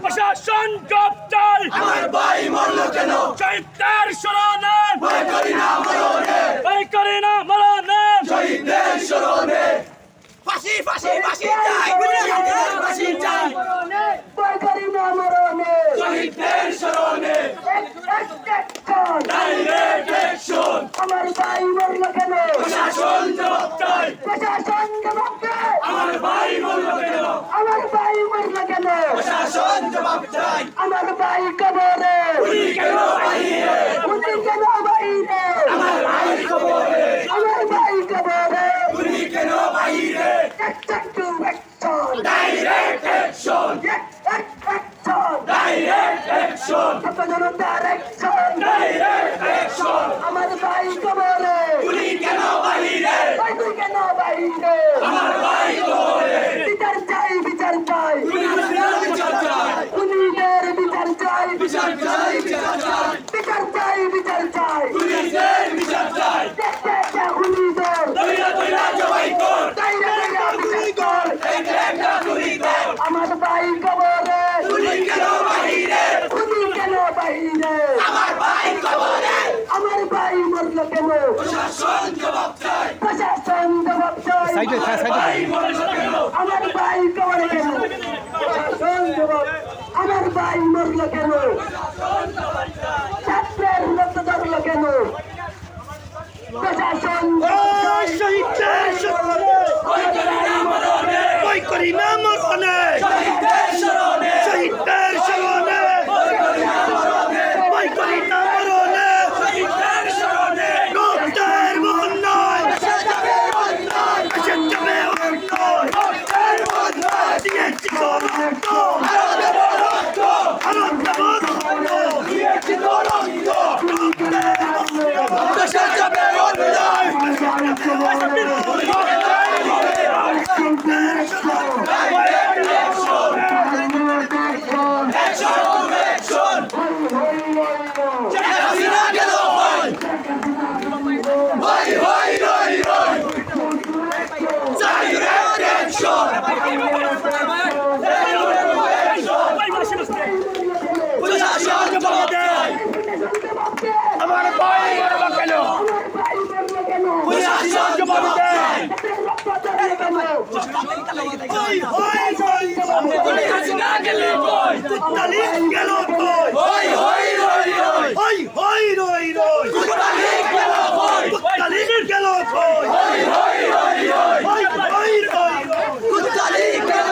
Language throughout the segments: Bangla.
প্রশাসন জবাব চাই। আমার ভাই মরলো কেন? শহীদদের স্মরণে ভয় করি না মরণে, ভয় করি না মরণে। শহীদদের স্মরণে ফাঁসি ফাঁসি ফাঁসি চাই, ফাঁসি চাই, ভয় করি না মরণে। শহীদদের স্মরণে ডাইরেক্ট অ্যাকশন। আমার ভাই মরলো কেন? প্রশাসন জবাব চাই। প্রশাসন জবাব চাই। আমার ভাই মরলো কেন? আমার ভাই মরলো কেন? প্রশাসন জবাব চাই। আমার ভাই কবরে, উনি কেন বাহিরে? উনি কেন বাইরে? আমার ভাই কবরে, আমার ভাই কবরে। উনি কেন বাহিরে? Action to action. Direct action, Action. Direct action, ছাত্র জনতার action. Direct action. আমার ভাই কবরে, উনি কেন বাহিরে? উনি কেন বাইরে? আমার ভাই কবরে, বিচার চাই, বিচার চাই, উনি বিচার চাই, খুনিদের বিচার চাই, বিচার চাই, বিচার চাই, বিচার চাই, বিচার চাই। পুলিশের বিচার চাই। দেখতে একটা খুনিদের, দইরা দইরা জবাই কর, দাইরা দাইরা বিচার কর। একটা একটা গুলি কর। আমার ভাই কবরে, উনি কেন বাহিরে? উনি কেন বাইরে? আমার ভাই কবরে, আমার ভাই মরলো কেন? প্রশাসন জবাব চাই। প্রশাসন জবাব চাই। ভাই মরলো কেন? আমার ভাই কবরে কেন? প্রশাসন জবাব। আমার ভাই মরলো কেন? ছাত্রের রক্ত ধরলো কেন? প্রশাসন শহীদদের স্মরণে ভয় করি না মরণে, ভয় করি না মরণে। শহীদদের স্মরণে শহীদদের স্মরণে ভয় করি না মরণে, ভয় করি না মরণে। শহীদদের স্মরণে রক্তের বন্যায় দেশে যাবে অন্যায়, দেশে যাবে অন্যায়। রক্তের বন্যায়, দিয়েছি তো রক্ত, আরো দেব রক্ত, আরো দেব রক্ত। দিয়েছি তো রক্ত, দেশে যাবে অন্যায়, অ্যাকশন, হাসিনা গেল হয়, হই হই রই রই, ডাইরেক্ট অ্যাকশন, প্রশাসন জবাব চাই। আমার ভাই মরলো কেন? প্রশাসন জবাব চাই। হাসিনা গেল কই, তালি গেল কই? হই হই রই রই, হই হই রই রই। কুতালি গেল কই, তালি গেল কই? হই হই রই রই, হই হই রই রই। কুতালি গেল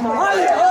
Oi,